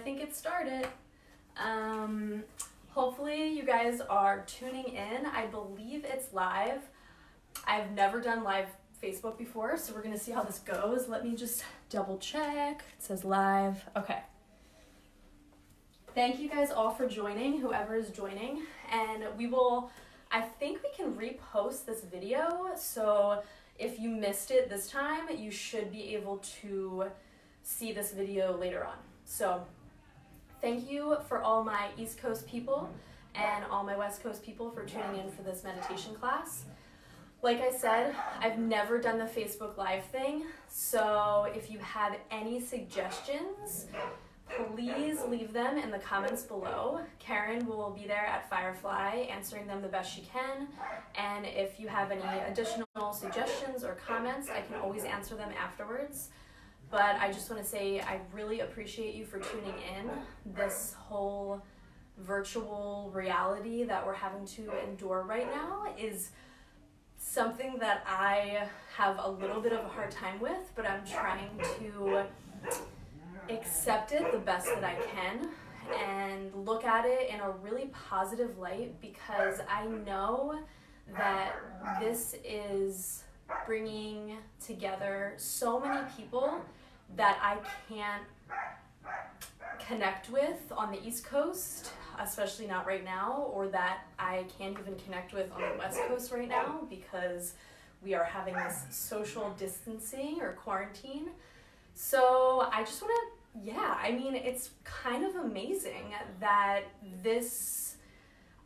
think it started. Hopefully you guys are tuning in. I believe it's live. I've never done live Facebook before, so we're gonna see how this goes. Let me just double check. It says live. Okay. Thank you guys all for joining, whoever is joining. And I think we can repost this video, so if you missed it this time, you should be able to see this video later on. So thank you for all my East Coast people and all my West Coast people for tuning in for this meditation class. Like I said, I've never done the Facebook Live thing, so if you have any suggestions, please leave them in the comments below. Karen will be there at Firefly answering them the best she can, and if you have any additional suggestions or comments, I can always answer them afterwards. But I just want to say I really appreciate you for tuning in. This whole virtual reality that we're having to endure right now is something that I have a little bit of a hard time with, but I'm trying to accept it the best that I can and look at it in a really positive light, because I know that this is bringing together so many people that I can't connect with on the East Coast, especially not right now, or that I can't even connect with on the West Coast right now because we are having this social distancing or quarantine. So I just want to, it's kind of amazing that this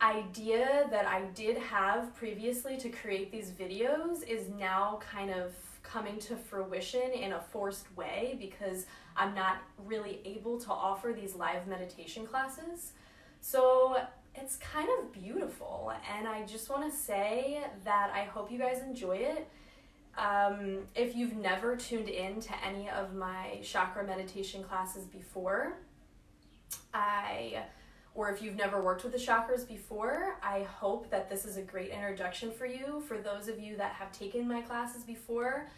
idea that I did have previously to create these videos is now kind of coming to fruition in a forced way, because I'm not really able to offer these live meditation classes. So it's kind of beautiful, and I just want to say that I hope you guys enjoy it. If you've never tuned in to any of my chakra meditation classes before, or if you've never worked with the chakras before, I hope that this is a great introduction for you. For those of you that have taken my classes before,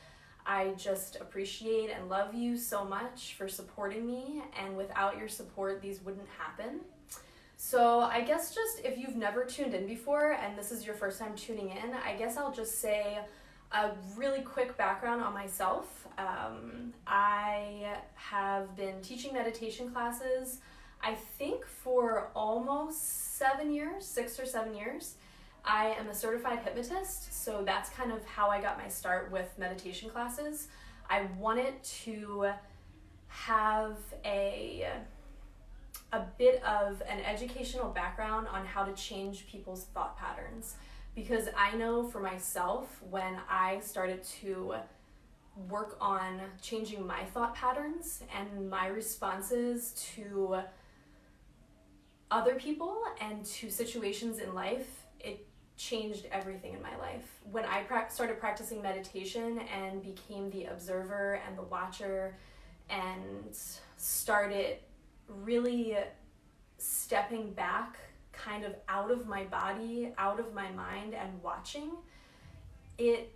I just appreciate and love you so much for supporting me, and without your support, these wouldn't happen. So I guess just if you've never tuned in before and this is your first time tuning in, I guess I'll just say a really quick background on myself. I have been teaching meditation classes, I think, for almost 6 or 7 years. I am a certified hypnotist, so that's kind of how I got my start with meditation classes. I wanted to have a bit of an educational background on how to change people's thought patterns, because I know for myself, when I started to work on changing my thought patterns and my responses to other people and to situations in life, it changed everything in my life. When I started practicing meditation and became the observer and the watcher and started really stepping back kind of out of my body, out of my mind, and watching, it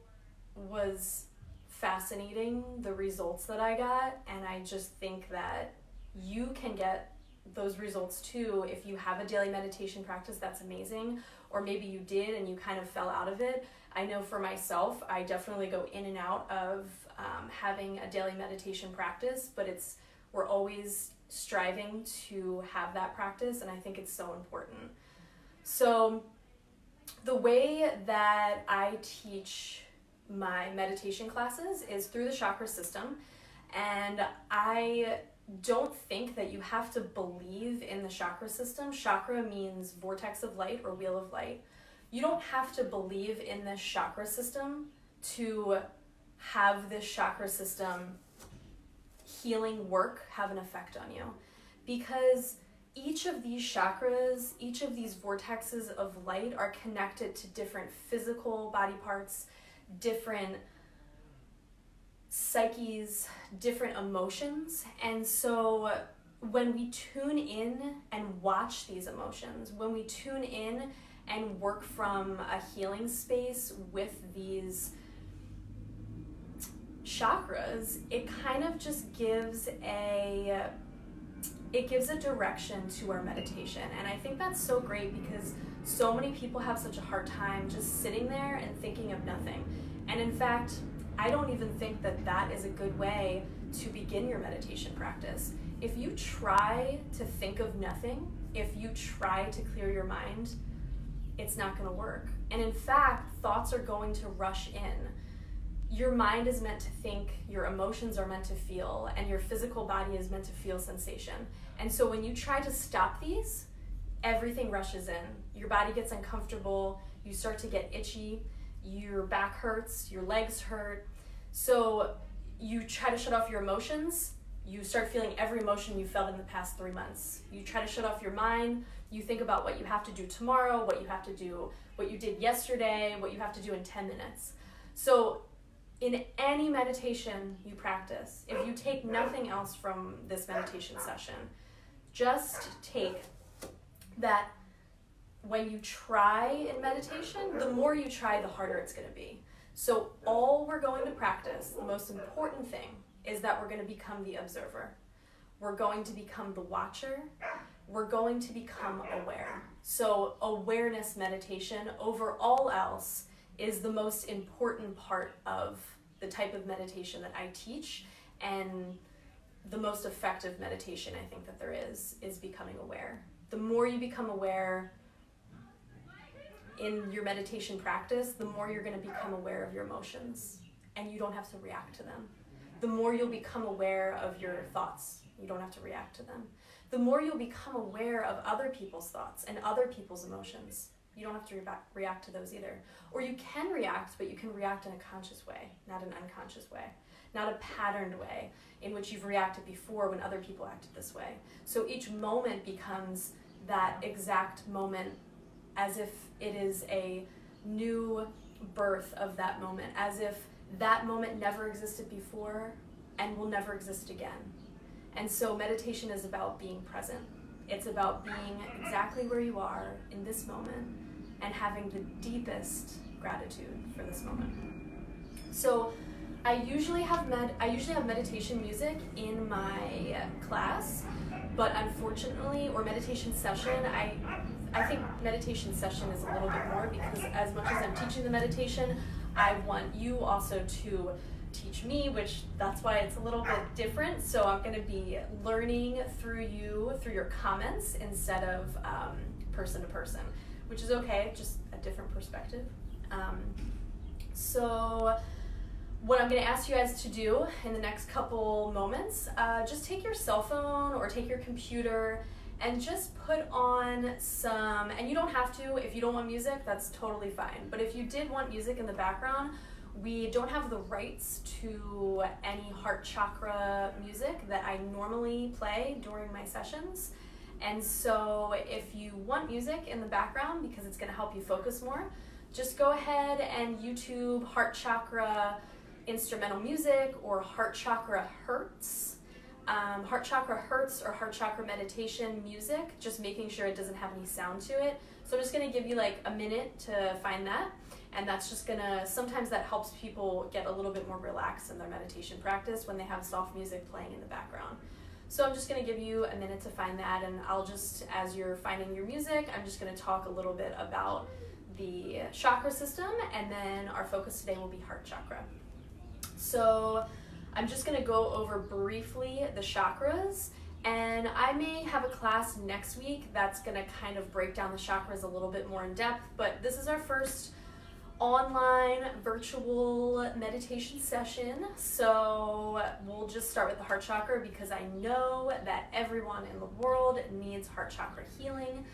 was fascinating, the results that I got. And I just think that you can get those results too. If you have a daily meditation practice, that's amazing. Or maybe you did and you kind of fell out of it. I know for myself, I definitely go in and out of having a daily meditation practice, but we're always striving to have that practice, and I think it's so important. So the way that I teach my meditation classes is through the chakra system, and I don't think that you have to believe in the chakra system. Chakra means vortex of light or wheel of light. You don't have to believe in this chakra system to have this chakra system healing work have an effect on you, because each of these chakras, each of these vortexes of light are connected to different physical body parts, different psyches, different emotions. And so when we tune in and watch these emotions, when we tune in and work from a healing space with these chakras, it kind of just gives it gives a direction to our meditation. And I think that's so great because so many people have such a hard time just sitting there and thinking of nothing. And in fact, I don't even think that that is a good way to begin your meditation practice. If you try to think of nothing, if you try to clear your mind, it's not going to work. And in fact, thoughts are going to rush in. Your mind is meant to think, your emotions are meant to feel, and your physical body is meant to feel sensation. And so when you try to stop these, everything rushes in. Your body gets uncomfortable, you start to get itchy, your back hurts, your legs hurt. So you try to shut off your emotions, you start feeling every emotion you felt in the past 3 months. You try to shut off your mind, you think about what you have to do tomorrow, what you have to do, what you did yesterday, what you have to do in 10 minutes. So in any meditation you practice, if you take nothing else from this meditation session, just take that when you try in meditation, the more you try, the harder it's going to be. So all we're going to practice, the most important thing, is that we're going to become the observer. We're going to become the watcher. We're going to become aware. So awareness meditation, over all else, is the most important part of the type of meditation that I teach, and the most effective meditation I think that there is becoming aware. The more you become aware in your meditation practice, the more you're going to become aware of your emotions, and you don't have to react to them. The more you'll become aware of your thoughts, you don't have to react to them. The more you'll become aware of other people's thoughts and other people's emotions, you don't have to react to those either. Or you can react, but you can react in a conscious way, not an unconscious way, not a patterned way in which you've reacted before when other people acted this way. So each moment becomes that exact moment as if it is a new birth of that moment, as if that moment never existed before and will never exist again. And so meditation is about being present. It's about being exactly where you are in this moment and having the deepest gratitude for this moment. So I usually have meditation music in my class, but unfortunately, or meditation session, I think meditation session is a little bit more, because as much as I'm teaching the meditation, I want you also to teach me, which that's why it's a little bit different. So I'm going to be learning through your comments instead of person to person, which is okay, just a different perspective. So what I'm going to ask you guys to do in the next couple moments, just take your cell phone or take your computer and just put on some, and you don't have to, if you don't want music, that's totally fine. But if you did want music in the background, we don't have the rights to any heart chakra music that I normally play during my sessions. And so if you want music in the background because it's going to help you focus more, just go ahead and YouTube heart chakra instrumental music or heart chakra hertz. Heart chakra hertz or heart chakra meditation music, just making sure it doesn't have any sound to it. So I'm just going to give you like a minute to find that. And that's just gonna, sometimes that helps people get a little bit more relaxed in their meditation practice when they have soft music playing in the background. So I'm just gonna give you a minute to find that, and I'll just, as you're finding your music, I'm just gonna talk a little bit about the chakra system, and then our focus today will be heart chakra. So I'm just gonna go over briefly the chakras, and I may have a class next week that's gonna kind of break down the chakras a little bit more in depth, but this is our first online virtual meditation session. So we'll just start with the heart chakra because I know that everyone in the world needs heart chakra healing.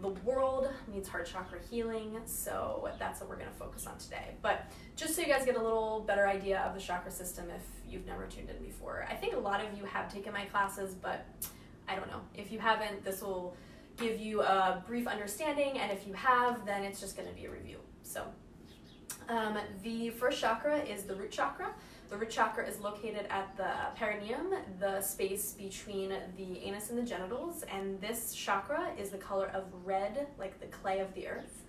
The world needs heart chakra healing, so that's what we're going to focus on today. But just so you guys get a little better idea of the chakra system if you've never tuned in before. I think a lot of you have taken my classes, but I don't know. If you haven't, this will give you a brief understanding, and if you have, then it's just going to be a review. So the first chakra is the root chakra. The root chakra is located at the perineum, the space between the anus and the genitals, and this chakra is the color of red, like the clay of the earth.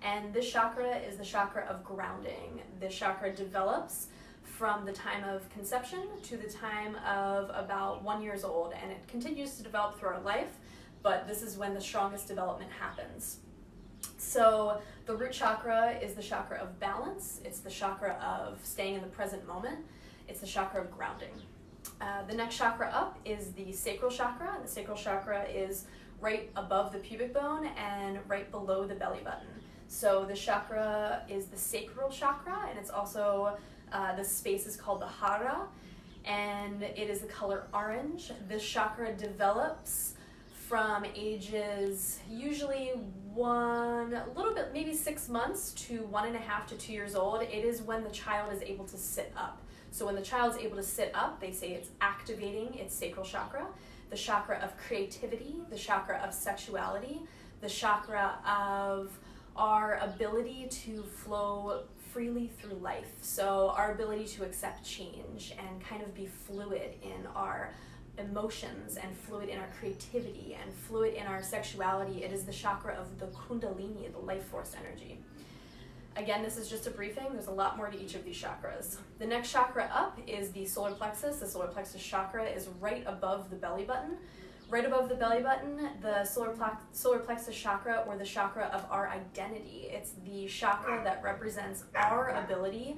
And this chakra is the chakra of grounding. This chakra develops from the time of conception to the time of about 1 year old, and it continues to develop through our life, but this is when the strongest development happens. So the root chakra is the chakra of balance. It's the chakra of staying in the present moment. It's the chakra of grounding. The next chakra up is the sacral chakra. The sacral chakra is right above the pubic bone and right below the belly button. So the chakra is the sacral chakra, and it's also, the space is called the hara, and it is the color orange. This chakra develops from ages usually a little bit, maybe 6 months to 1.5 to 2 years old. It is when the child is able to sit up. So when the child's able to sit up, they say it's activating its sacral chakra, the chakra of creativity, the chakra of sexuality, the chakra of our ability to flow freely through life. So our ability to accept change and kind of be fluid in our emotions and fluid in our creativity and fluid in our sexuality. It is the chakra of the kundalini, the life force energy. Again, this is just a briefing. There's a lot more to each of these chakras. The next chakra up is the solar plexus. The solar plexus chakra is right above the belly button. Right above the belly button, the solar plexus chakra, or the chakra of our identity. It's the chakra that represents our ability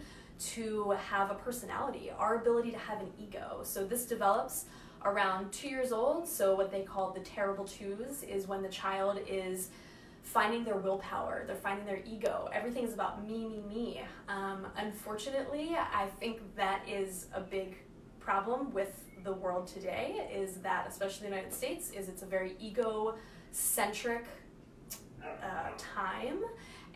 to have a personality, our ability to have an ego. So this develops around 2 years old. So what they call the terrible twos is when the child is finding their willpower, they're finding their ego. Everything is about me, me, me. Unfortunately, I think that is a big problem with the world today, is that, especially the United States, is it's a very ego-centric time.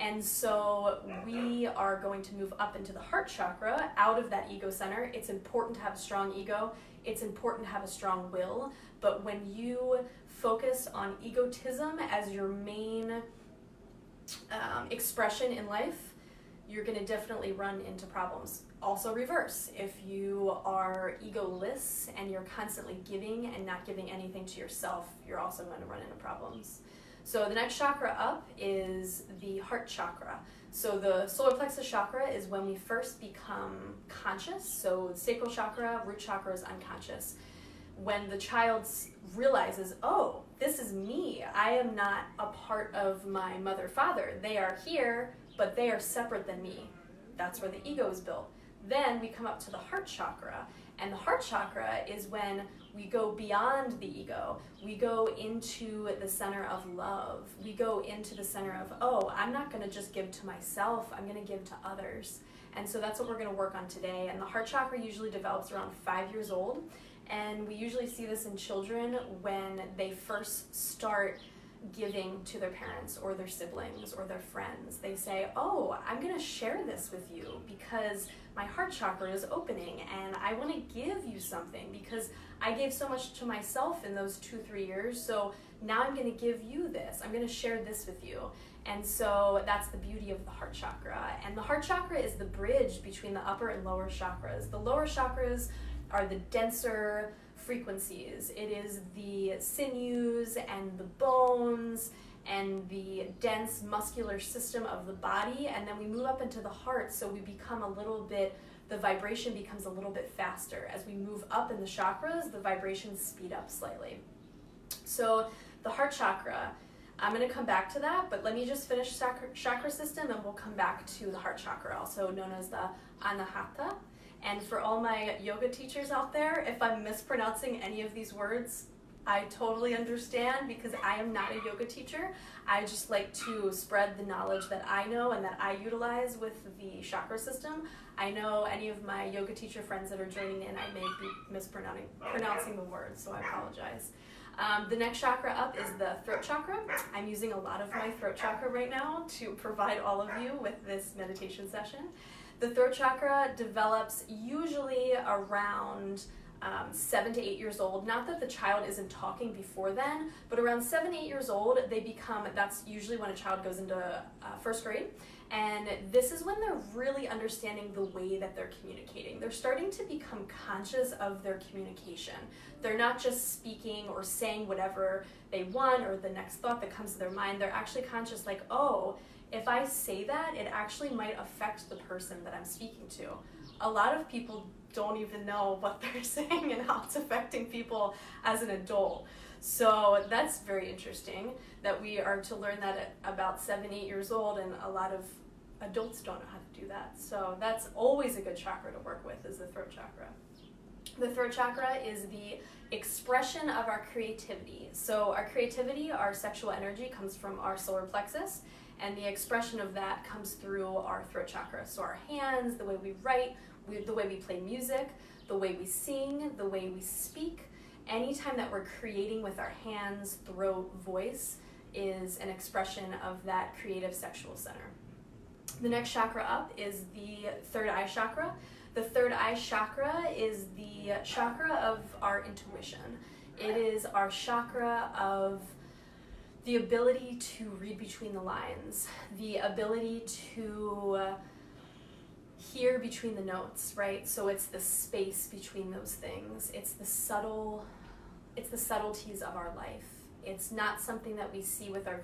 And so we are going to move up into the heart chakra, out of that ego center. It's important to have a strong ego. It's important to have a strong will. But when you focus on egotism as your main expression in life, you're going to definitely run into problems. Also reverse, if you are egoless and you're constantly giving and not giving anything to yourself, you're also going to run into problems. So the next chakra up is the heart chakra. So the solar plexus chakra is when we first become conscious. So the sacral chakra, root chakra is unconscious. When the child realizes, oh, this is me. I am not a part of my mother, father. They are here, but they are separate than me. That's where the ego is built. Then we come up to the heart chakra, and the heart chakra is when we go beyond the ego. We go into the center of love. We go into the center of, oh, I'm not going to just give to myself, I'm going to give to others. And so that's what we're going to work on today. And the heart chakra usually develops around 5 years old, and we usually see this in children when they first start giving to their parents or their siblings or their friends. They say, oh, I'm going to share this with you because my heart chakra is opening and I want to give you something because I gave so much to myself in those 2-3 years. So now I'm going to give you this. I'm going to share this with you. And so that's the beauty of the heart chakra. And the heart chakra is the bridge between the upper and lower chakras. The lower chakras are the denser frequencies. It is the sinews and the bones and the dense muscular system of the body, and then we move up into the heart, so we become a little bit, the vibration becomes a little bit faster. As we move up in the chakras, the vibrations speed up slightly. So the heart chakra, I'm going to come back to that, but let me just finish chakra system and we'll come back to the heart chakra, also known as the anahata. And for all my yoga teachers out there, if I'm mispronouncing any of these words, I totally understand because I am not a yoga teacher. I just like to spread the knowledge that I know and that I utilize with the chakra system. I know any of my yoga teacher friends that are joining in, I may be mispronouncing the words, so I apologize. The next chakra up is the throat chakra. I'm using a lot of my throat chakra right now to provide all of you with this meditation session. The throat chakra develops usually around 7 to 8 years old. Not that the child isn't talking before then, but around 7, 8 years old, they become, that's usually when a child goes into first grade. And this is when they're really understanding the way that they're communicating. They're starting to become conscious of their communication. They're not just speaking or saying whatever they want or the next thought that comes to their mind. They're actually conscious, like, oh, if I say that, it actually might affect the person that I'm speaking to. a lot of people don't even know what they're saying and how it's affecting people as an adult. So that's very interesting that we are to learn that at about 7, 8 years old, and a lot of adults don't know how to do that. So that's always a good chakra to work with, is the throat chakra. The throat chakra is the expression of our creativity. So our creativity, our sexual energy, comes from our solar plexus, and the expression of that comes through our throat chakra. So our hands, the way we write, the way we play music, the way we sing, the way we speak. Anytime that we're creating with our hands, throat, voice is an expression of that creative sexual center. The next chakra up is the third eye chakra. The third eye chakra is the chakra of our intuition. It is our chakra of the ability to read between the lines, the ability to hear between the notes, right? So it's the space between those things. It's the subtleties of our life. It's not something that we see with our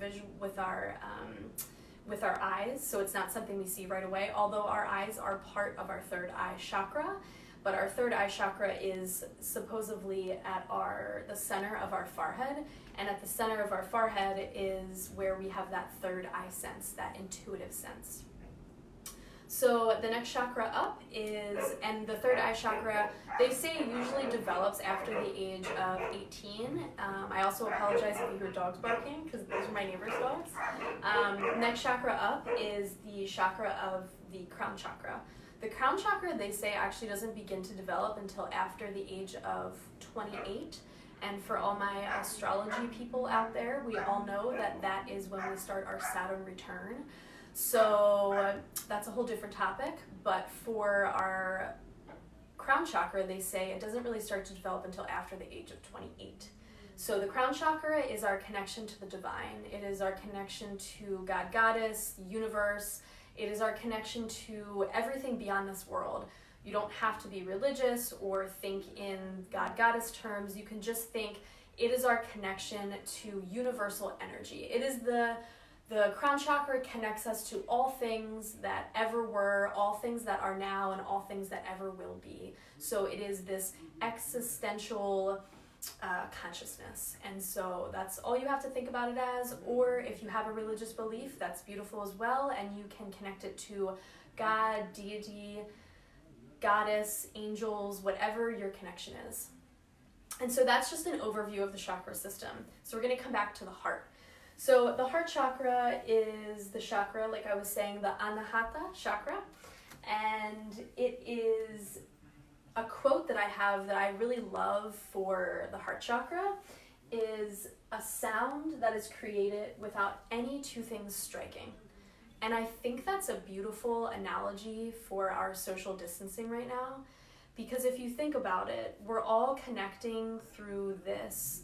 with our eyes, so it's not something we see right away, although our eyes are part of our third eye chakra. But our third eye chakra is supposedly at the center of our forehead, and at the center of our forehead is where we have that third eye sense, that intuitive sense. So the next chakra up and the third eye chakra, they say usually develops after the age of 18. I also apologize if you hear dogs barking, because those are my neighbor's dogs. Next chakra up is the chakra of the crown chakra. The crown chakra, they say, actually doesn't begin to develop until after the age of 28. And for all my astrology people out there, we all know that that is when we start our Saturn return. So that's a whole different topic, but for our crown chakra, they say it doesn't really start to develop until after the age of 28. So the crown chakra is our connection to the divine. It is our connection to God, Goddess, the universe. It is our connection to everything beyond this world. You don't have to be religious or think in God, Goddess terms. You can just think it is our connection to universal energy. It is the crown chakra connects us to all things that ever were, all things that are now, and all things that ever will be. So it is this existential consciousness. And so that's all you have to think about it as. Or if you have a religious belief, that's beautiful as well. And you can connect it to God, deity, goddess, angels, whatever your connection is. And so that's just an overview of the chakra system. So we're going to come back to the heart. So the heart chakra is the chakra, like I was saying, the Anahata chakra. And it is a quote that I have that I really love for the heart chakra is a sound that is created without any two things striking. And I think that's a beautiful analogy for our social distancing right now, because if you think about it, we're all connecting through this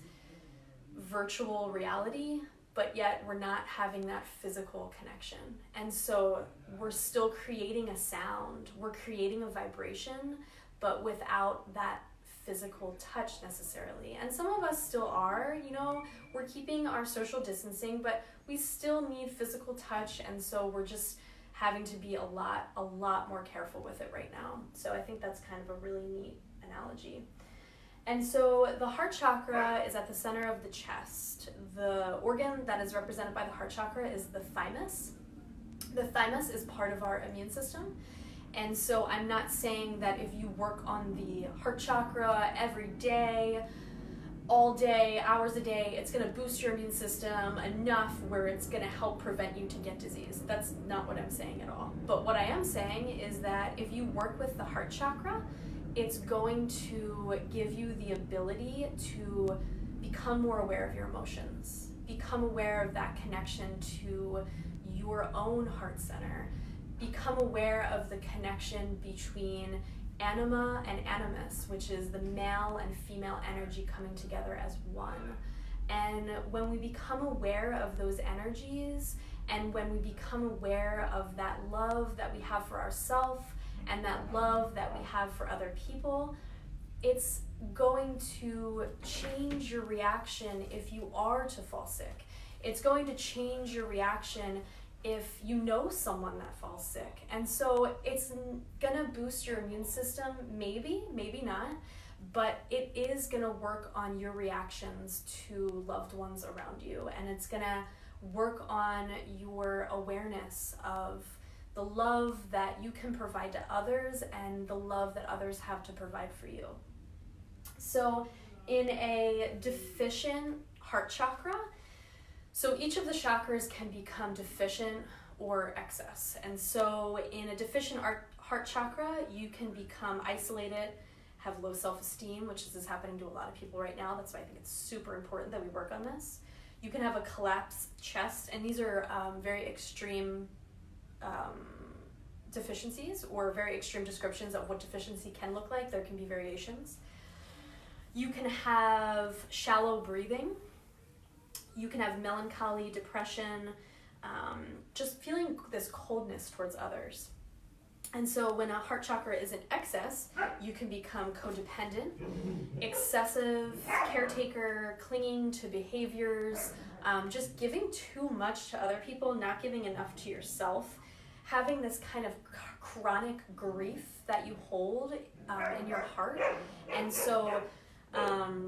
virtual reality, but yet we're not having that physical connection. And so we're still creating a sound, we're creating a vibration, but without that physical touch necessarily. And some of us still are, we're keeping our social distancing, but we still need physical touch, and so we're just having to be a lot more careful with it right now. So I think that's kind of a really neat analogy. And so the heart chakra is at the center of the chest. The organ that is represented by the heart chakra is the thymus. The thymus is part of our immune system. And so I'm not saying that if you work on the heart chakra every day, all day, hours a day, it's going to boost your immune system enough where it's going to help prevent you to get disease. That's not what I'm saying at all. But what I am saying is that if you work with the heart chakra, it's going to give you the ability to become more aware of your emotions, become aware of that connection to your own heart center, become aware of the connection between anima and animus, which is the male and female energy coming together as one. And when we become aware of those energies, and when we become aware of that love that we have for ourselves and that love that we have for other people, it's going to change your reaction if you are to fall sick. It's going to change your reaction if you know someone that falls sick. And so it's gonna boost your immune system, maybe, maybe not, but it is gonna work on your reactions to loved ones around you, and it's gonna work on your awareness of the love that you can provide to others and the love that others have to provide for you. So in a deficient heart chakra, so each of the chakras can become deficient or excess. And so in a deficient heart chakra, you can become isolated, have low self-esteem, which is happening to a lot of people right now. That's why I think it's super important that we work on this. You can have a collapsed chest, and these are very extreme deficiencies, or very extreme descriptions of what deficiency can look like. There can be variations. You can have shallow breathing. You can have melancholy, depression, just feeling this coldness towards others. And so when a heart chakra is in excess, you can become codependent, excessive caretaker, clinging to behaviors, just giving too much to other people, not giving enough to yourself, having this kind of chronic grief that you hold in your heart. And so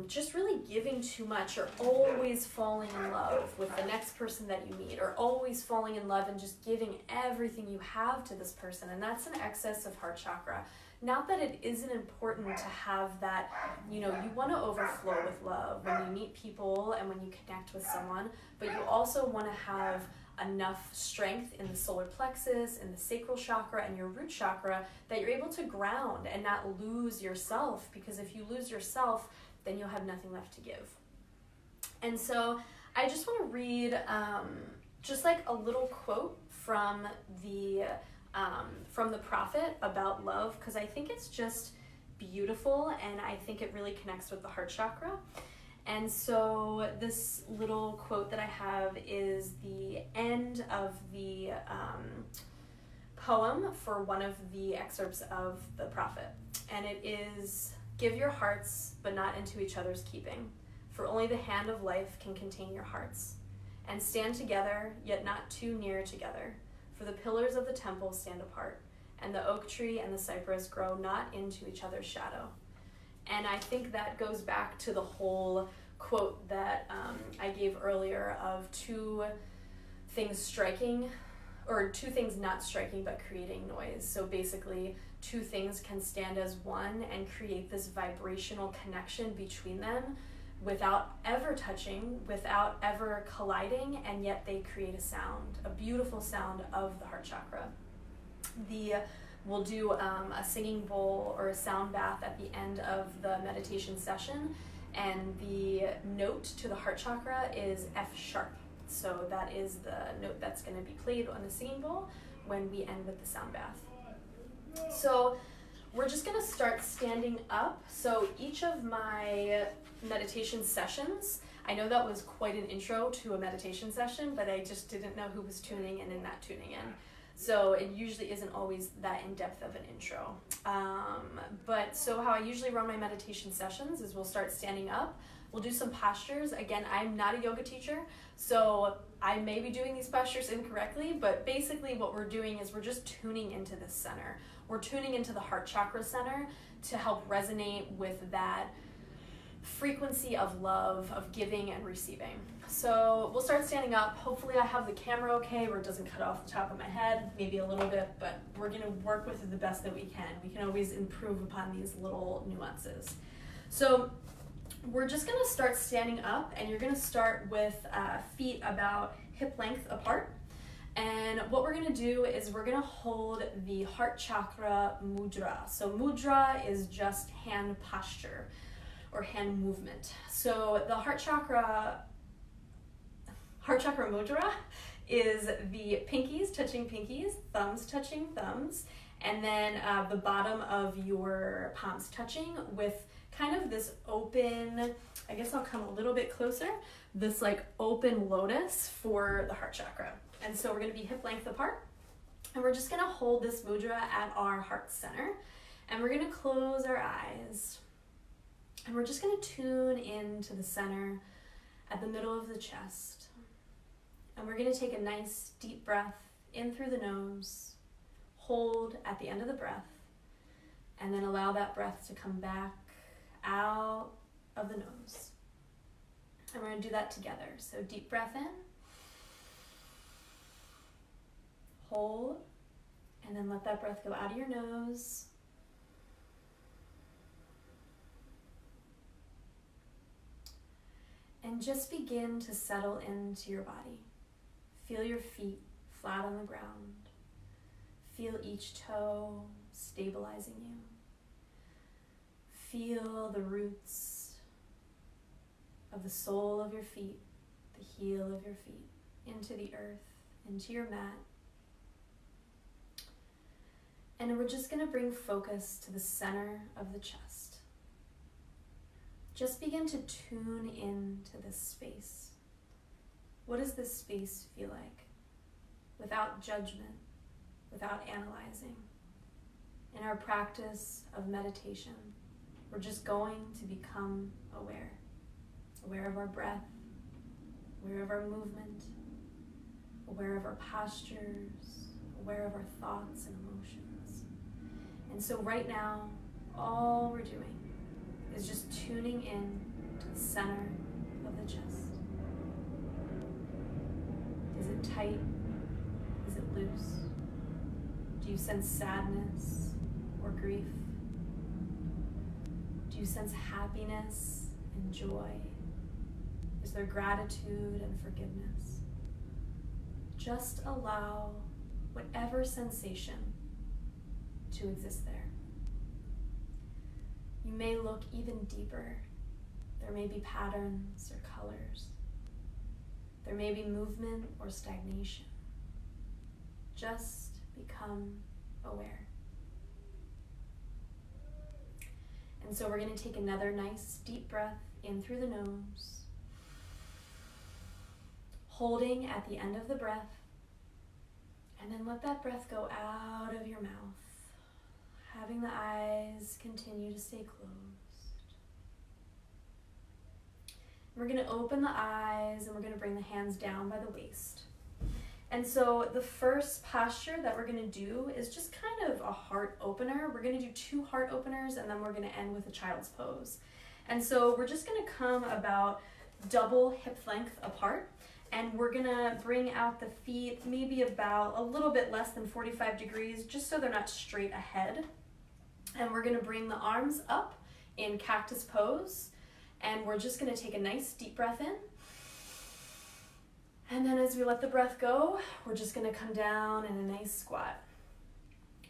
just really giving too much, or always falling in love with the next person that you meet, or always falling in love and just giving everything you have to this person. And that's an excess of heart chakra. Not that it isn't important to have that, you want to overflow with love when you meet people and when you connect with someone, but you also want to have enough strength in the solar plexus, in the sacral chakra, and your root chakra, that you're able to ground and not lose yourself, because if you lose yourself, then you'll have nothing left to give. And so I just want to read just like a little quote from the prophet about love, because I think it's just beautiful, and I think it really connects with the heart chakra. And so this little quote that I have is the end of the poem for one of the excerpts of the prophet. And it is, "Give your hearts, but not into each other's keeping, for only the hand of life can contain your hearts. And stand together, yet not too near together, for the pillars of the temple stand apart, and the oak tree and the cypress grow not into each other's shadow." And I think that goes back to the whole quote that I gave earlier of two things striking, or two things not striking but creating noise. So basically, two things can stand as one and create this vibrational connection between them without ever touching, without ever colliding, and yet they create a sound, a beautiful sound of the heart chakra. We'll do a singing bowl or a sound bath at the end of the meditation session, and the note to the heart chakra is F sharp. So that is the note that's going to be played on the singing bowl when we end with the sound bath. So we're just going to start standing up. So each of my meditation sessions, I know that was quite an intro to a meditation session, but I just didn't know who was tuning in and not tuning in. So it usually isn't always that in-depth of an intro. But so how I usually run my meditation sessions is we'll start standing up. We'll do some postures. Again, I'm not a yoga teacher, so I may be doing these postures incorrectly, but basically what we're doing is we're just tuning into this center. We're tuning into the heart chakra center to help resonate with that frequency of love, of giving and receiving. So we'll start standing up. Hopefully I have the camera okay where it doesn't cut off the top of my head, maybe a little bit, but we're gonna work with it the best that we can. We can always improve upon these little nuances. So we're just gonna start standing up, and you're gonna start with feet about hip length apart. And what we're gonna do is we're gonna hold the heart chakra mudra. So mudra is just hand posture or hand movement. So the heart chakra mudra is the pinkies touching pinkies, thumbs touching thumbs, and then the bottom of your palms touching, with kind of this open, I guess I'll come a little bit closer, this like open lotus for the heart chakra. And so we're gonna be hip length apart, and we're just gonna hold this mudra at our heart center, and we're gonna close our eyes. And we're just gonna tune into the center at the middle of the chest. And we're going to take a nice deep breath in through the nose, hold at the end of the breath, and then allow that breath to come back out of the nose. And we're going to do that together. So deep breath in, hold, and then let that breath go out of your nose. And just begin to settle into your body. Feel your feet flat on the ground. Feel each toe stabilizing you. Feel the roots of the sole of your feet, the heel of your feet, into the earth, into your mat. And we're just going to bring focus to the center of the chest. Just begin to tune into this space. What does this space feel like? Without judgment, without analyzing. In our practice of meditation, we're just going to become aware. Aware of our breath, aware of our movement, aware of our postures, aware of our thoughts and emotions. And so right now, all we're doing is just tuning in to the center of the chest. Is it tight? Is it loose? Do you sense sadness or grief? Do you sense happiness and joy? Is there gratitude and forgiveness? Just allow whatever sensation to exist there. You may look even deeper. There may be patterns or colors. There may be movement or stagnation. Just become aware. And so we're going to take another nice deep breath in through the nose, holding at the end of the breath, and then let that breath go out of your mouth, having the eyes continue to stay closed. We're going to open the eyes and we're going to bring the hands down by the waist. And so the first posture that we're going to do is just kind of a heart opener. We're going to do 2 heart openers and then we're going to end with a child's pose. And so we're just going to come about double hip length apart. And we're going to bring out the feet maybe about a little bit less than 45 degrees, just so they're not straight ahead. And we're going to bring the arms up in cactus pose. And we're just going to take a nice deep breath in. And then as we let the breath go, we're just going to come down in a nice squat.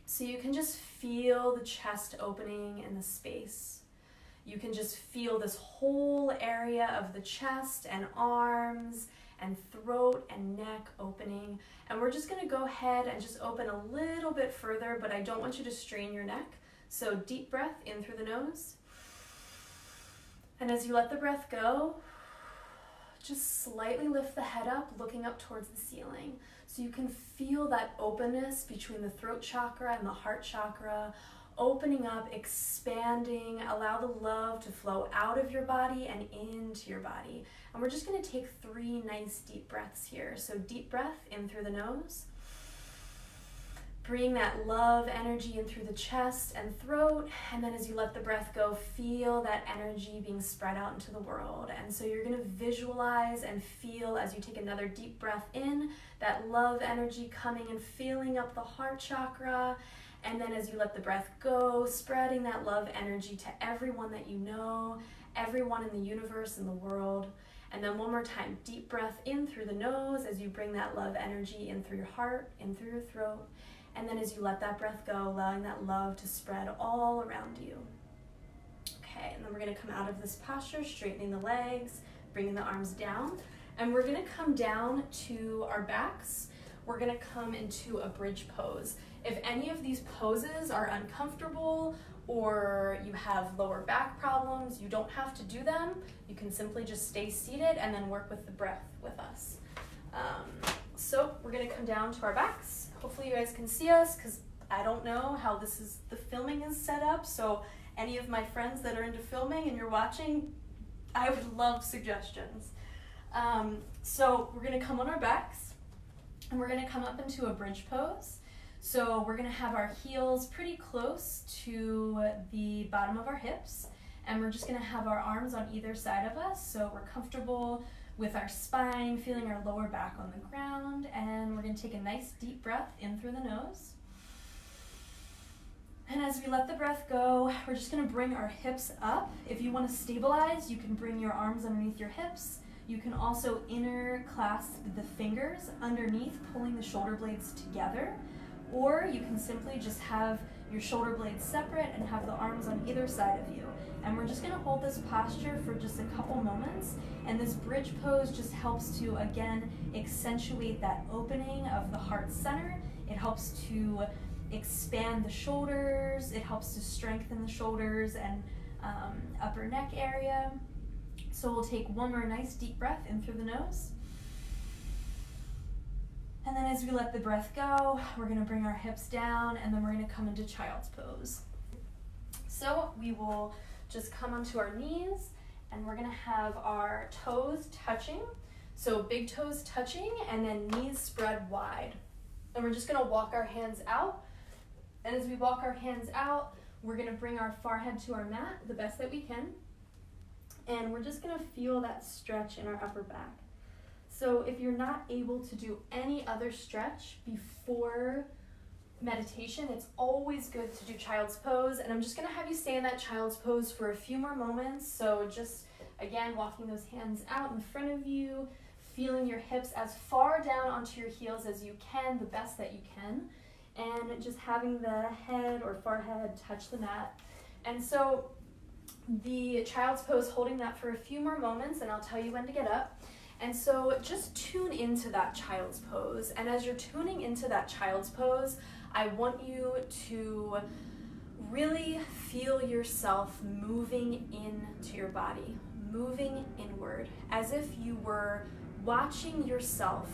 So you can just feel the chest opening in the space. You can just feel this whole area of the chest and arms and throat and neck opening. And we're just going to go ahead and just open a little bit further, but I don't want you to strain your neck. So deep breath in through the nose. And as you let the breath go, just slightly lift the head up, looking up towards the ceiling. So you can feel that openness between the throat chakra and the heart chakra, opening up, expanding. Allow the love to flow out of your body and into your body. And we're just going to take 3 nice deep breaths here. So deep breath in through the nose. Bring that love energy in through the chest and throat, and then as you let the breath go, feel that energy being spread out into the world. And so you're going to visualize and feel as you take another deep breath in, that love energy coming and filling up the heart chakra. And then as you let the breath go, spreading that love energy to everyone that you know, everyone in the universe and the world. And then one more time, deep breath in through the nose as you bring that love energy in through your heart, in through your throat. And then as you let that breath go, allowing that love to spread all around you. Okay, and then we're going to come out of this posture, straightening the legs, bringing the arms down. And we're going to come down to our backs. We're going to come into a bridge pose. If any of these poses are uncomfortable or you have lower back problems, you don't have to do them. You can simply just stay seated and then work with the breath with us. So we're going to come down to our backs. Hopefully you guys can see us because I don't know how the filming is set up. So any of my friends that are into filming and you're watching, I would love suggestions. So we're gonna come on our backs and we're gonna come up into a bridge pose. So we're gonna have our heels pretty close to the bottom of our hips, and we're just gonna have our arms on either side of us, so we're comfortable with our spine, feeling our lower back on the ground, and we're gonna take a nice deep breath in through the nose. And as we let the breath go, we're just gonna bring our hips up. If you wanna stabilize, you can bring your arms underneath your hips. You can also interclasp the fingers underneath, pulling the shoulder blades together. Or you can simply just have your shoulder blades separate and have the arms on either side of you. And we're just gonna hold this posture for just a couple moments. And this bridge pose just helps to, again, accentuate that opening of the heart center. It helps to expand the shoulders. It helps to strengthen the shoulders and upper neck area. So we'll take one more nice deep breath in through the nose. And then as we let the breath go, we're gonna bring our hips down, and then we're gonna come into child's pose. So we will just come onto our knees, and we're gonna have our toes touching. So big toes touching, and then knees spread wide. And we're just gonna walk our hands out. And as we walk our hands out, we're gonna bring our forehead to our mat the best that we can. And we're just gonna feel that stretch in our upper back. So if you're not able to do any other stretch before meditation, it's always good to do child's pose. And I'm just gonna have you stay in that child's pose for a few more moments. So just, again, walking those hands out in front of you, feeling your hips as far down onto your heels as you can, the best that you can, and just having the head or forehead touch the mat. And so the child's pose, holding that for a few more moments, and I'll tell you when to get up. And so just tune into that child's pose. And as you're tuning into that child's pose, I want you to really feel yourself moving into your body, moving inward, as if you were watching yourself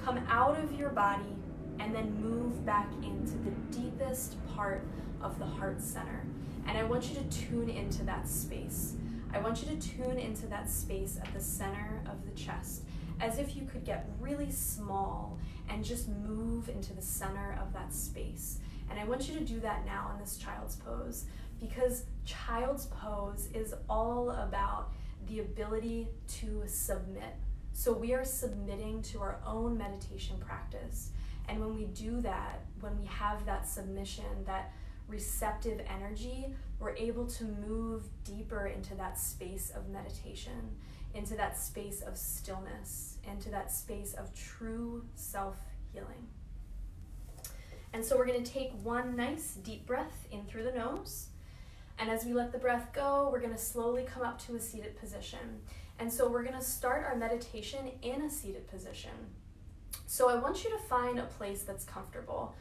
come out of your body and then move back into the deepest part of the heart center. And I want you to tune into that space. I want you to tune into that space at the center of the chest, as if you could get really small and just move into the center of that space. And I want you to do that now in this child's pose, because child's pose is all about the ability to submit. So we are submitting to our own meditation practice. And when we do that, when we have that submission, that receptive energy, we're able to move deeper into that space of meditation, into that space of stillness, into that space of true self-healing. And so we're going to take one nice deep breath in through the nose. And as we let the breath go, we're going to slowly come up to a seated position. And so we're going to start our meditation in a seated position. So I want you to find a place that's comfortable.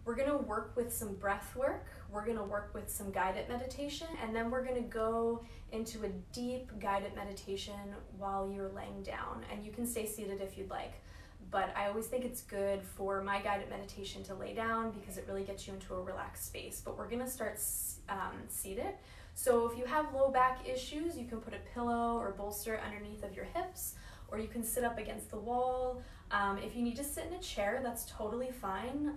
We're gonna work with some breath work, we're gonna work with some guided meditation, and then we're gonna go into a deep guided meditation while you're laying down. And you can stay seated if you'd like, but I always think it's good for my guided meditation to lay down because it really gets you into a relaxed space. But we're gonna start seated. So if you have low back issues, you can put a pillow or bolster underneath of your hips, or you can sit up against the wall. If you need to sit in a chair, that's totally fine.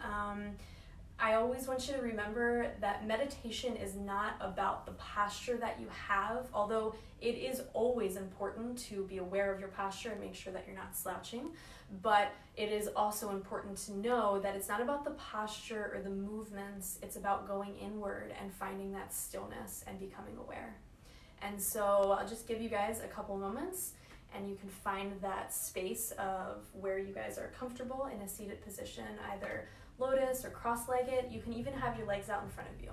I always want you to remember that meditation is not about the posture that you have, although it is always important to be aware of your posture and make sure that you're not slouching. But it is also important to know that it's not about the posture or the movements, it's about going inward and finding that stillness and becoming aware. And so I'll just give you guys a couple moments, and you can find that space of where you guys are comfortable in a seated position, either lotus or cross-legged. You can even have your legs out in front of you.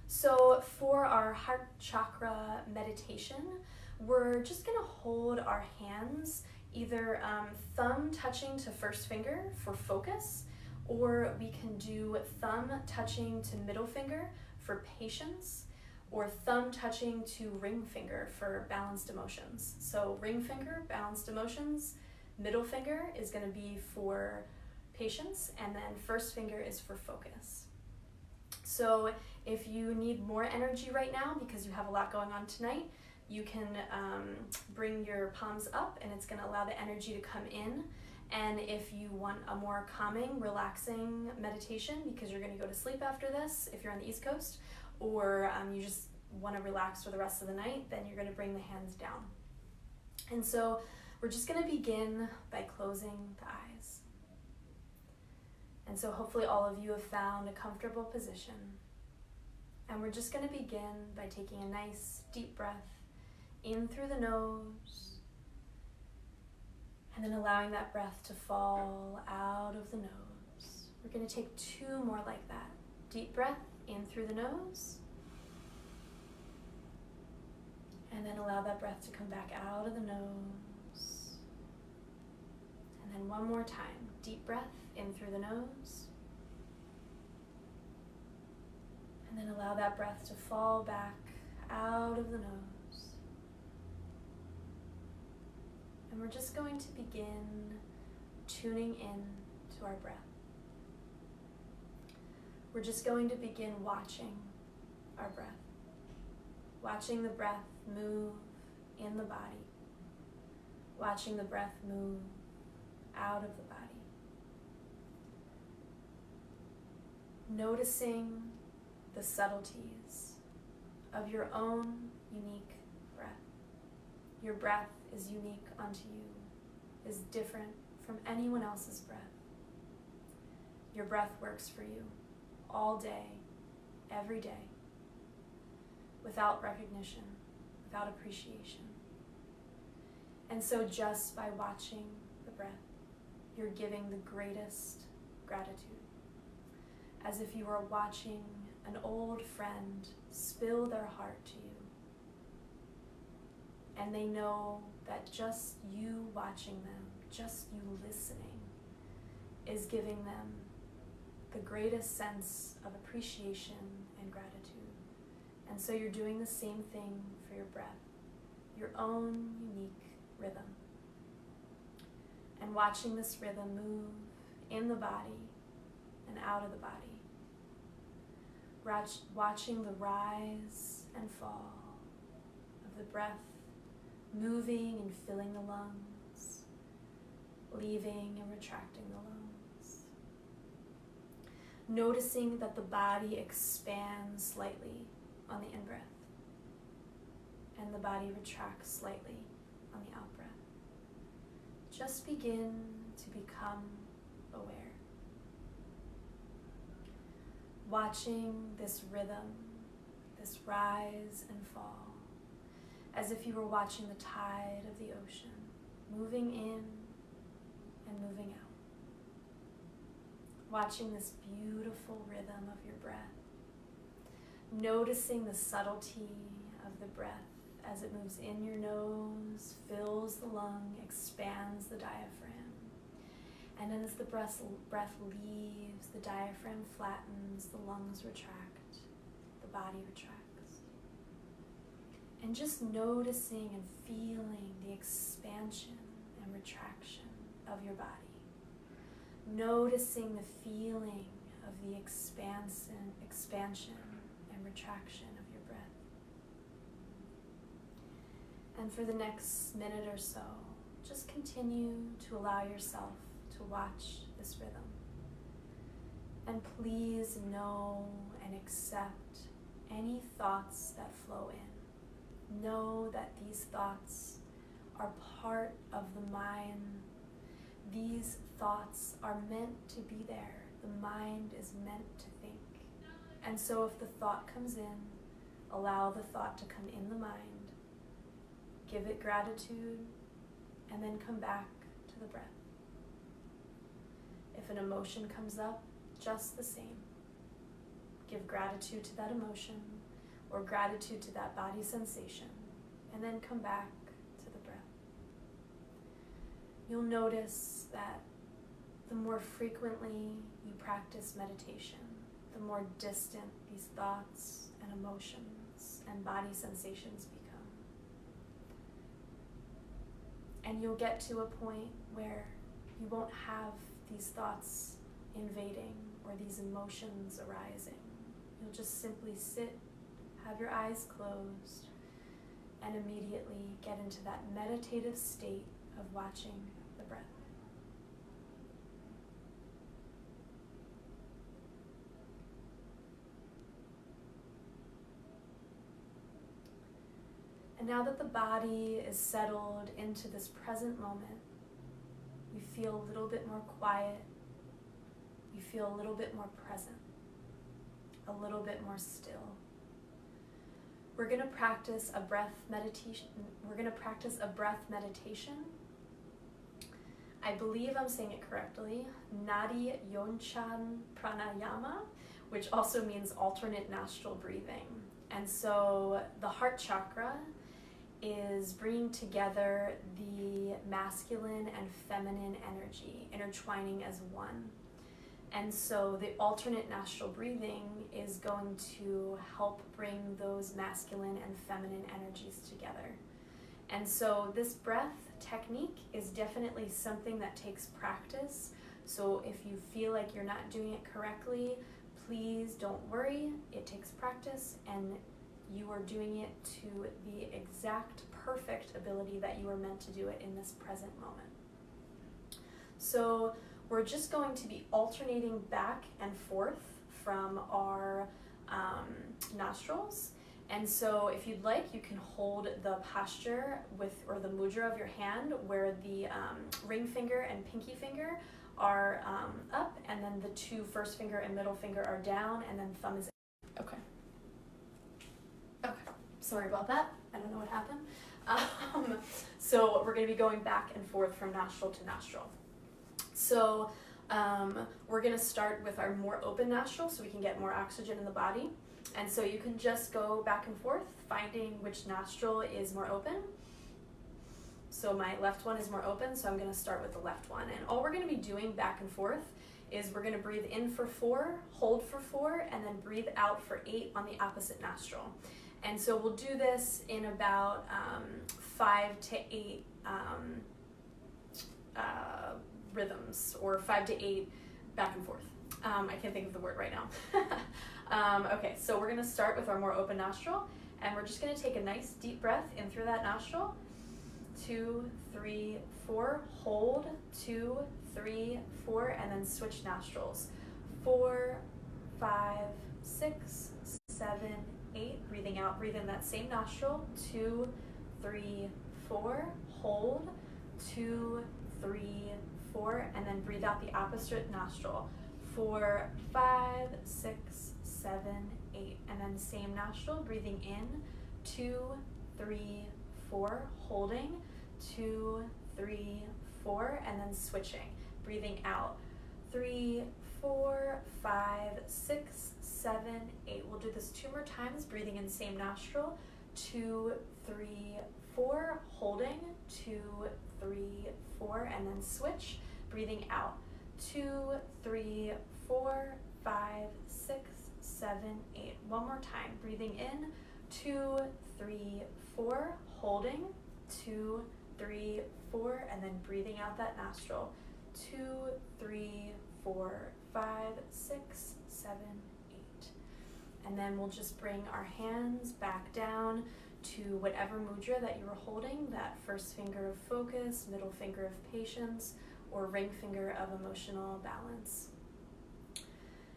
So for our heart chakra meditation, we're just gonna hold our hands, either thumb touching to first finger for focus, or we can do thumb touching to middle finger for patience, or thumb touching to ring finger for balanced emotions. So ring finger, balanced emotions, middle finger is gonna be for patience, and then first finger is for focus. So if you need more energy right now because you have a lot going on tonight, you can bring your palms up, and it's going to allow the energy to come in. And if you want a more calming, relaxing meditation, because you're going to go to sleep after this, if you're on the East Coast, or you just want to relax for the rest of the night, then you're going to bring the hands down. And so we're just going to begin by closing the eyes. And so hopefully all of you have found a comfortable position. And we're just going to begin by taking a nice deep breath in through the nose, and then allowing that breath to fall out of the nose. We're going to take 2 more like that. Deep breath in through the nose, and then allow that breath to come back out of the nose. And then 1 more time. Deep breath in through the nose, and then allow that breath to fall back out of the nose. And we're just going to begin tuning in to our breath. We're just going to begin watching our breath. Watching the breath move in the body. Watching the breath move out of the body. Noticing the subtleties of your own unique breath. Your breath is unique unto you, is different from anyone else's breath. Your breath works for you all day, every day, without recognition, without appreciation. And so just by watching the breath, you're giving the greatest gratitude, as if you were watching an old friend spill their heart to you. And they know that just you watching them, just you listening, is giving them the greatest sense of appreciation and gratitude. And so you're doing the same thing for your breath, your own unique rhythm. And watching this rhythm move in the body and out of the body. Watching the rise and fall of the breath moving and filling the lungs, leaving and retracting the lungs. Noticing that the body expands slightly on the in-breath and the body retracts slightly on the out-breath. Just begin to become aware. Watching this rhythm, this rise and fall, as if you were watching the tide of the ocean, moving in and moving out. Watching this beautiful rhythm of your breath. Noticing the subtlety of the breath as it moves in your nose, fills the lung, expands the diaphragm. And then as the breath leaves, the diaphragm flattens, the lungs retract, the body retracts. And just noticing and feeling the expansion and retraction of your body. Noticing the feeling of the expansion and retraction of your breath. And for the next minute or so, just continue to allow yourself to watch this rhythm. And please know and accept any thoughts that flow in. Know that these thoughts are part of the mind. These thoughts are meant to be there. The mind is meant to think. And so if the thought comes in, allow the thought to come in the mind. Give it gratitude, and then come back to the breath. If an emotion comes up, just the same. Give gratitude to that emotion, or gratitude to that body sensation, and then come back to the breath. You'll notice that the more frequently you practice meditation, the more distant these thoughts and emotions and body sensations become. And you'll get to a point where you won't have these thoughts invading or these emotions arising. You'll just simply sit, have your eyes closed, and immediately get into that meditative state of watching the breath. And now that the body is settled into this present moment, you feel a little bit more quiet, you feel a little bit more present, a little bit more still. We're going to practice a breath meditation. I believe I'm saying it correctly. Nadi Yonchan Pranayama, which also means alternate nostril breathing. And so the heart chakra is bringing together the masculine and feminine energy, intertwining as one. And so the alternate nostril breathing is going to help bring those masculine and feminine energies together. And so this breath technique is definitely something that takes practice. So if you feel like you're not doing it correctly, please don't worry. It takes practice, and you are doing it to the exact perfect ability that you are meant to do it in this present moment. So we're just going to be alternating back and forth from our nostrils. And so if you'd like, you can hold the posture or the mudra of your hand where the ring finger and pinky finger are up, and then the two first finger and middle finger are down, and then thumb is in. Okay. Sorry about that. I don't know what happened. So we're going to be going back and forth from nostril to nostril. So we're going to start with our more open nostril so we can get more oxygen in the body. And so you can just go back and forth, finding which nostril is more open. So my left one is more open, so I'm going to start with the left one. And all we're going to be doing back and forth is we're going to breathe in for 4, hold for 4, and then breathe out for 8 on the opposite nostril. And so we'll do this in about 5 to 8 rhythms, or 5 to 8 back and forth. I can't think of the word right now. Okay, so we're going to start with our more open nostril, and we're just going to take a nice deep breath in through that nostril. 2, 3, 4, hold, 2, 3, 4, and then switch nostrils. 4, 5, 6, 7, 8, breathing out, breathe in that same nostril. 2, 3, 4, hold, 2, 3, 4, and then breathe out the opposite nostril. 4, 5, 6, 7, 8, and then same nostril, breathing in. 2, 3, 4, holding. 2, 3, 4, and then switching, breathing out. 3, 4, 5, 6, 7, 8. We'll do this 2 more times, breathing in same nostril. 2, 3, 4, holding. 2, 3, 4, and then switch, breathing out. 2, 3, 4, 5, 6, 7, 8. One more time, breathing in. 2, 3, 4, holding. 2, 3, 4, and then breathing out that nostril. 2, 3, 4, 5, 6, 7, 8. And then we'll just bring our hands back down to whatever mudra that you were holding, that first finger of focus, middle finger of patience, or ring finger of emotional balance.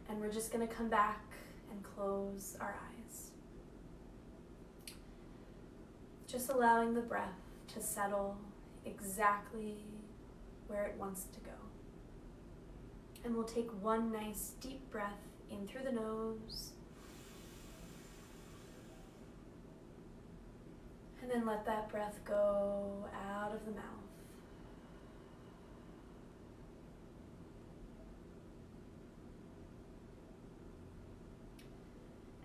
And we're just going to come back and close our eyes. Just allowing the breath to settle exactly where it wants to go. And we'll take one nice deep breath in through the nose, and then let that breath go out of the mouth.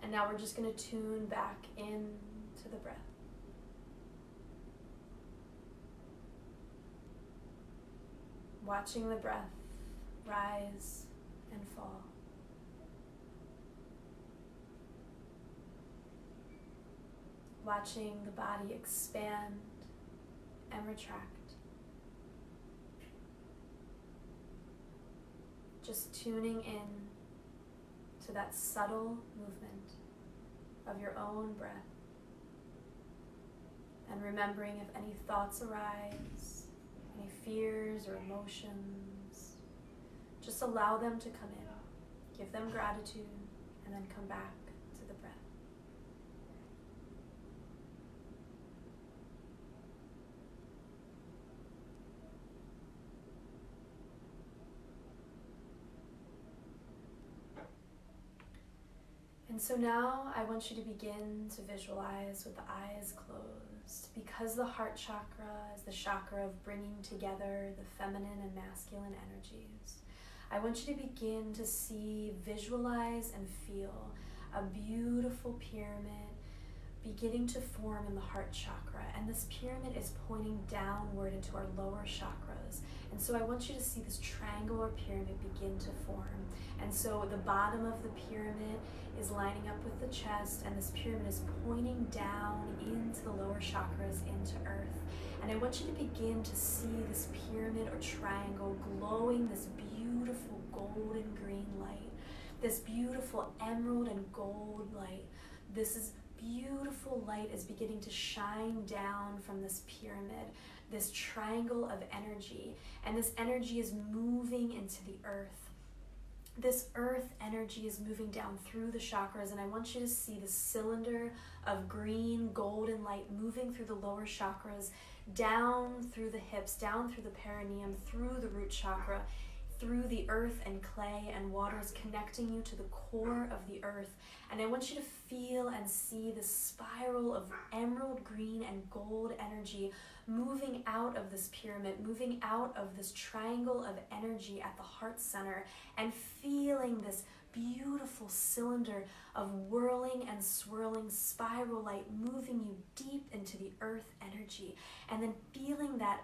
And now we're just going to tune back into the breath. Watching the breath rise and fall. Watching the body expand and retract. Just tuning in to that subtle movement of your own breath. And remembering if any thoughts arise, any fears or emotions, just allow them to come in. Give them gratitude and then come back to the breath. And so now I want you to begin to visualize with the eyes closed. Because the heart chakra is the chakra of bringing together the feminine and masculine energies, I want you to begin to see, visualize, and feel a beautiful pyramid beginning to form in the heart chakra. And this pyramid is pointing downward into our lower chakras. And so I want you to see this triangle or pyramid begin to form. And so the bottom of the pyramid is lining up with the chest, and this pyramid is pointing down into the lower chakras, into earth. And I want you to begin to see this pyramid or triangle glowing this beautiful golden green light, this beautiful emerald and gold light. This beautiful light is beginning to shine down from this pyramid, this triangle of energy, and this energy is moving into the earth. This earth energy is moving down through the chakras, and I want you to see the cylinder of green golden light moving through the lower chakras, down through the hips, down through the perineum, through the root chakra, through the earth and clay and waters, connecting you to the core of the earth. And I want you to feel and see the spiral of emerald green and gold energy moving out of this pyramid, moving out of this triangle of energy at the heart center, and feeling this beautiful cylinder of whirling and swirling spiral light moving you deep into the earth energy, and then feeling that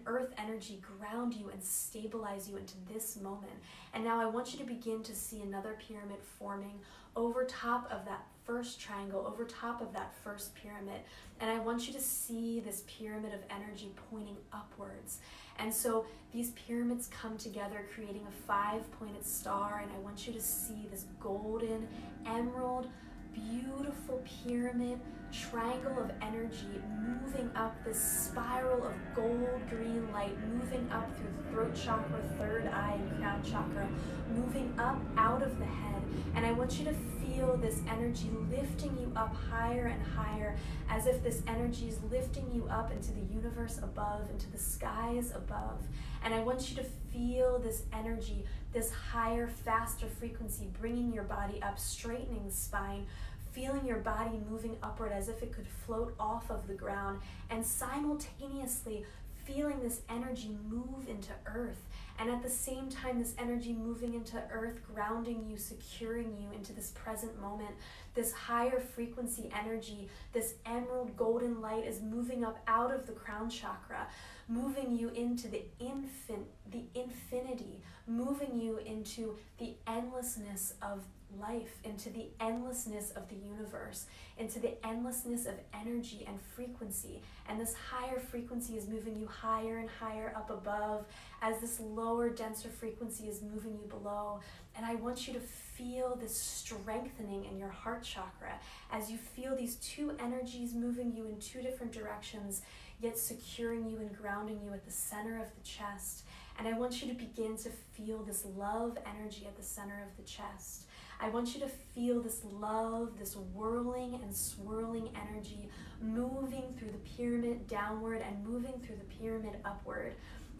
earth energy ground you and stabilize you into this moment. And now I want you to begin to see another pyramid forming over top of that first triangle, over top of that first pyramid. And I want you to see this pyramid of energy pointing upwards. And so these pyramids come together, creating a 5-pointed star. And I want you to see this golden, emerald, beautiful pyramid, triangle of energy moving up this spiral of gold green light, moving up through the throat chakra, third eye, and crown chakra, moving up out of the head. And I want you to feel this energy lifting you up higher and higher, as if this energy is lifting you up into the universe above, into the skies above. And I want you to feel this energy, this higher, faster frequency, bringing your body up, straightening the spine, feeling your body moving upward as if it could float off of the ground, and simultaneously feeling this energy move into earth. And at the same time, this energy moving into earth, grounding you, securing you into this present moment. This higher frequency energy, this emerald golden light is moving up out of the crown chakra, moving you into the infinity, moving you into the endlessness of life, into the endlessness of the universe, into the endlessness of energy and frequency. And this higher frequency is moving you higher and higher up above, as this lower, denser frequency is moving you below. And I want you to feel this strengthening in your heart chakra as you feel these two energies moving you in two different directions, yet securing you and grounding you at the center of the chest. And I want you to begin to feel this love energy at the center of the chest. I want you to feel this love, this whirling and swirling energy moving through the pyramid downward and moving through the pyramid upward.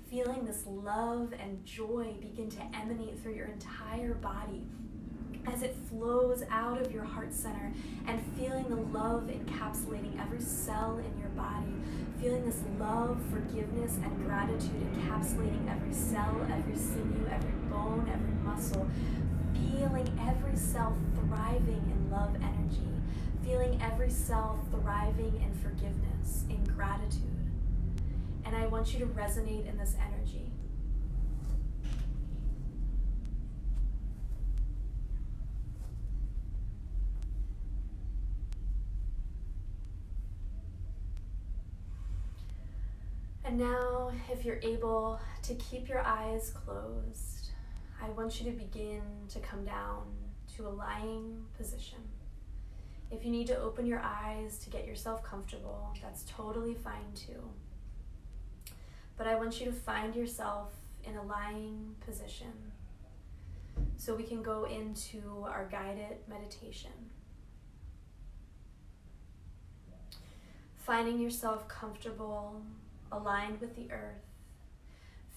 Feeling this love and joy begin to emanate through your entire body as it flows out of your heart center, and feeling the love encapsulating every cell in your body. Feeling this love, forgiveness, and gratitude encapsulating every cell, every sinew, every bone, every muscle. Feeling every cell thriving in love energy. Feeling every cell thriving in forgiveness, in gratitude. And I want you to resonate in this energy. And now, if you're able to keep your eyes closed, I want you to begin to come down to a lying position. If you need to open your eyes to get yourself comfortable, that's totally fine too. But I want you to find yourself in a lying position so we can go into our guided meditation. Finding yourself comfortable, aligned with the earth,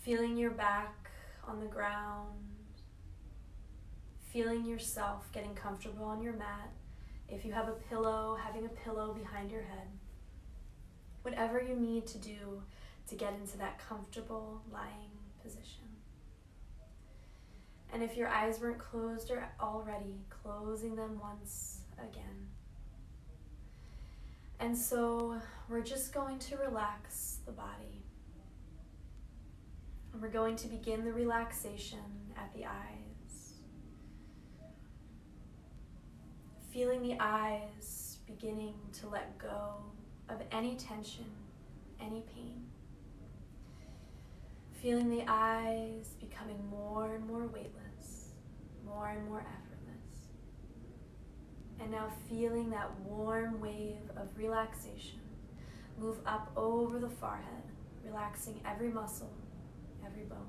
feeling your back on the ground, feeling yourself getting comfortable on your mat. If you have a pillow, having a pillow behind your head. Whatever you need to do to get into that comfortable lying position. And if your eyes weren't closed already, closing them once again. And so we're just going to relax the body. And we're going to begin the relaxation at the eyes. Feeling the eyes beginning to let go of any tension, any pain. Feeling the eyes becoming more and more weightless, more and more effortless. And now feeling that warm wave of relaxation move up over the forehead, relaxing every muscle, every bone.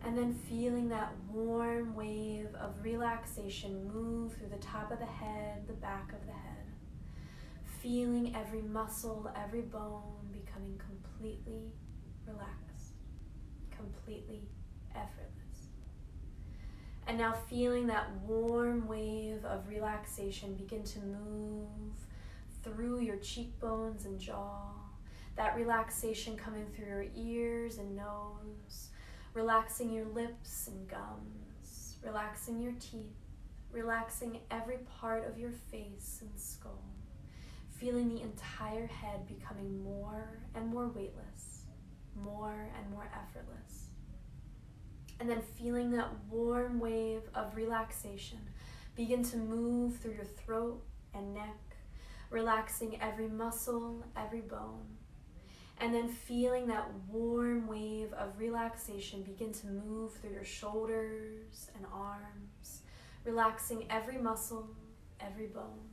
And then feeling that warm wave of relaxation move through the top of the head, the back of the head. Feeling every muscle, every bone becoming completely relaxed, completely effortless. And now feeling that warm wave of relaxation begin to move through your cheekbones and jaw. That relaxation coming through your ears and nose, relaxing your lips and gums, relaxing your teeth, relaxing every part of your face and skull, feeling the entire head becoming more and more weightless, more and more effortless. And then feeling that warm wave of relaxation begin to move through your throat and neck, relaxing every muscle, every bone. And then feeling that warm wave of relaxation begin to move through your shoulders and arms, relaxing every muscle, every bone.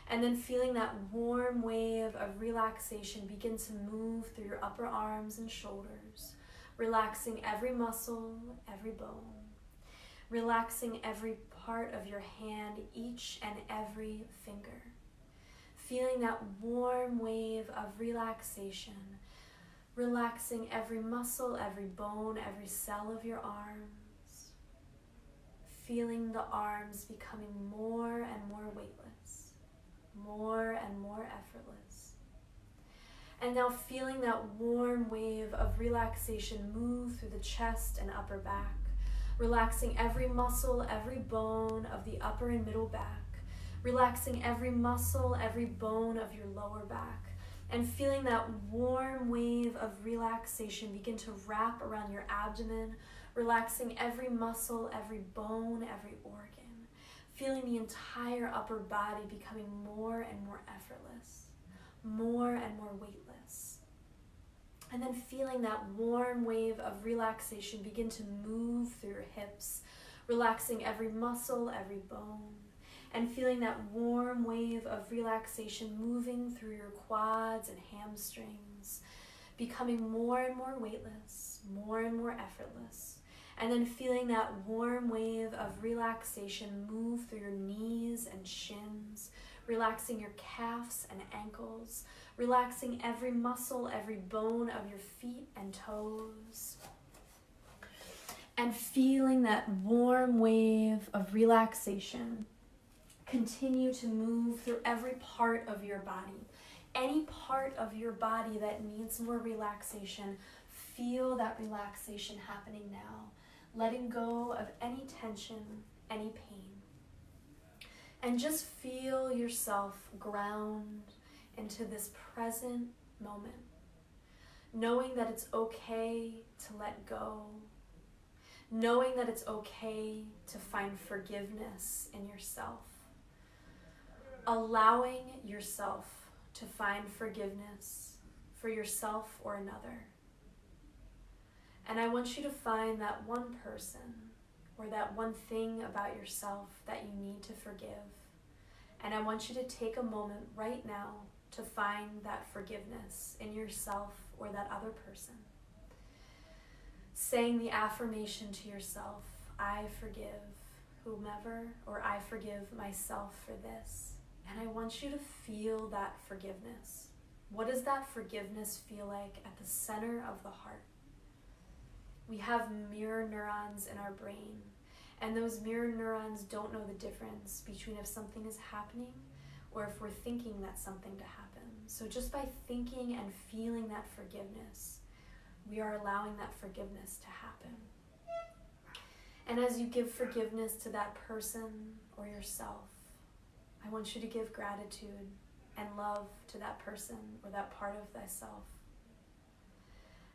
And then feeling that warm wave of relaxation begin to move through your upper arms and shoulders, relaxing every muscle, every bone, relaxing every part of your hand, each and every finger. Feeling that warm wave of relaxation, relaxing every muscle, every bone, every cell of your arms. Feeling the arms becoming more and more weightless, more and more effortless. And now feeling that warm wave of relaxation move through the chest and upper back, relaxing every muscle, every bone of the upper and middle back, relaxing every muscle, every bone of your lower back, and feeling that warm wave of relaxation begin to wrap around your abdomen, relaxing every muscle, every bone, every organ, feeling the entire upper body becoming more and more effortless, more and more weightless. And then feeling that warm wave of relaxation begin to move through your hips, relaxing every muscle, every bone, and feeling that warm wave of relaxation moving through your quads and hamstrings, becoming more and more weightless, more and more effortless. And then feeling that warm wave of relaxation move through your knees and shins, relaxing your calves and ankles, relaxing every muscle, every bone of your feet and toes. And feeling that warm wave of relaxation continue to move through every part of your body. Any part of your body that needs more relaxation, feel that relaxation happening now. Letting go of any tension, any pain. And just feel yourself ground into this present moment. Knowing that it's okay to let go. Knowing that it's okay to find forgiveness in yourself. Allowing yourself to find forgiveness for yourself or another. And I want you to find that one person or that one thing about yourself that you need to forgive want you to take a moment right now to find that forgiveness in yourself or that other person. Saying the affirmation to yourself, I forgive whomever, or I forgive myself for this. And I want you to feel that forgiveness. What does that forgiveness feel like at the center of the heart? We have mirror neurons in our brain, and those mirror neurons don't know the difference between if something is happening or if we're thinking that something to happen. So just by thinking and feeling that forgiveness, we are allowing that forgiveness to happen. And as you give forgiveness to that person or yourself, I want you to give gratitude and love to that person or that part of thyself.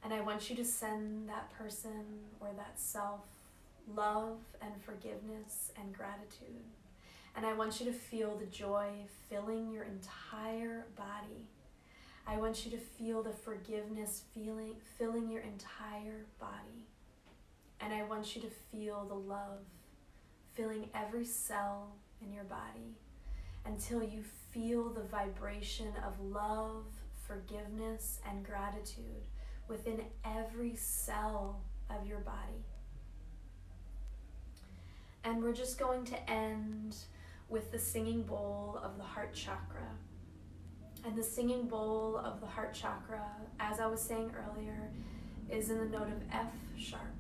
And I want you to send that person or that self love and forgiveness and gratitude. And I want you to feel the joy filling your entire body. I want you to feel the forgiveness filling your entire body. And I want you to feel the love filling every cell in your body until you feel the vibration of love, forgiveness, and gratitude within every cell of your body. And we're just going to end with the singing bowl of the heart chakra. And the singing bowl of the heart chakra, as I was saying earlier, is in the note of F sharp.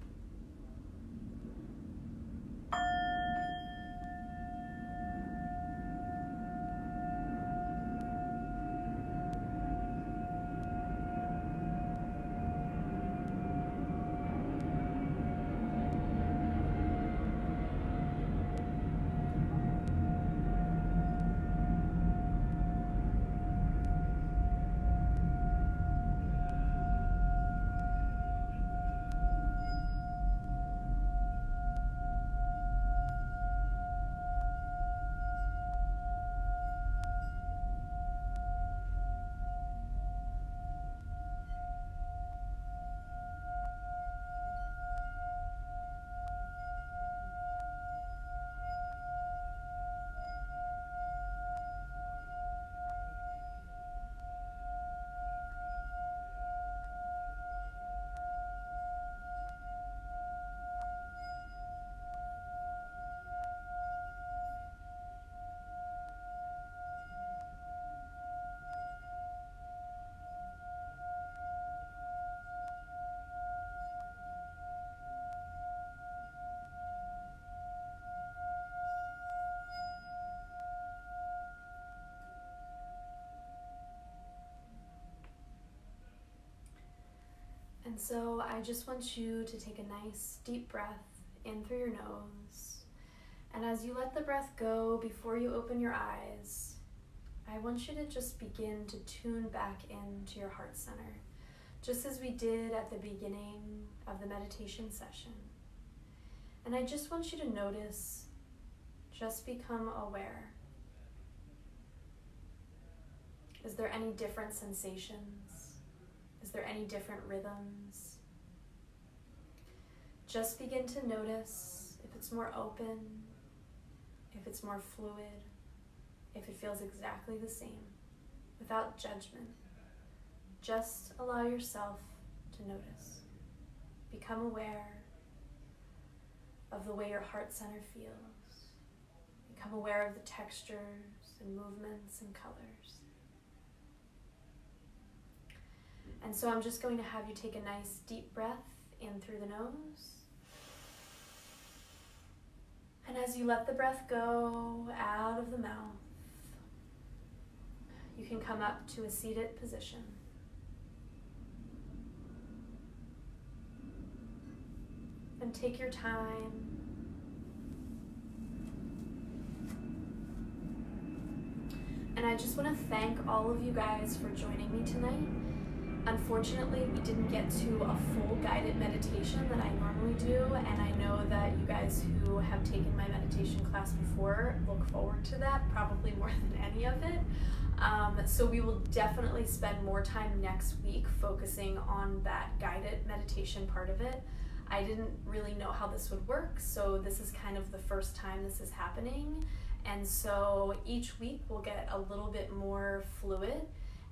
And so I just want you to take a nice deep breath in through your nose. And as you let the breath go before you open your eyes, I want you to just begin to tune back into your heart center, just as we did at the beginning of the meditation session. And I just want you to notice, just become aware. Is there any different sensations? Is there any different rhythms? Just begin to notice if it's more open, if it's more fluid, if it feels exactly the same, without judgment. Just allow yourself to notice. Become aware of the way your heart center feels. Become aware of the textures and movements and colors. And so I'm just going to have you take a nice deep breath in through the nose. And as you let the breath go out of the mouth, you can come up to a seated position. And take your time. And I just want to thank all of you guys for joining me tonight. Unfortunately, we didn't get to a full guided meditation that I normally do, and I know that you guys who have taken my meditation class before look forward to that, probably more than any of it. So we will definitely spend more time next week focusing on that guided meditation part of it. I didn't really know how this would work, so this is kind of the first time this is happening, And so each week we'll get a little bit more fluid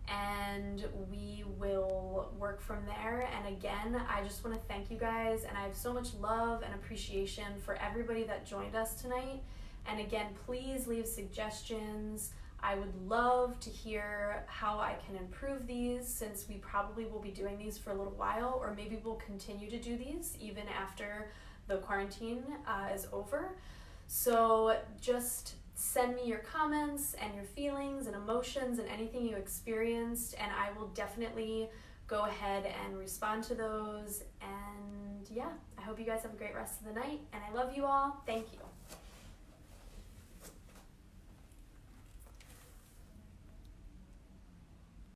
and we will work from there. And again, I just want to thank you guys, and I have so much love and appreciation for everybody that joined us tonight. And again, please leave suggestions. I would love to hear how I can improve these, since we probably will be doing these for a little while, or maybe we'll continue to do these even after the quarantine is over. So just send me your comments and your feelings and emotions and anything you experienced, and I will definitely go ahead and respond to those. And yeah, I hope you guys have a great rest of the night, and I love you all. Thank you.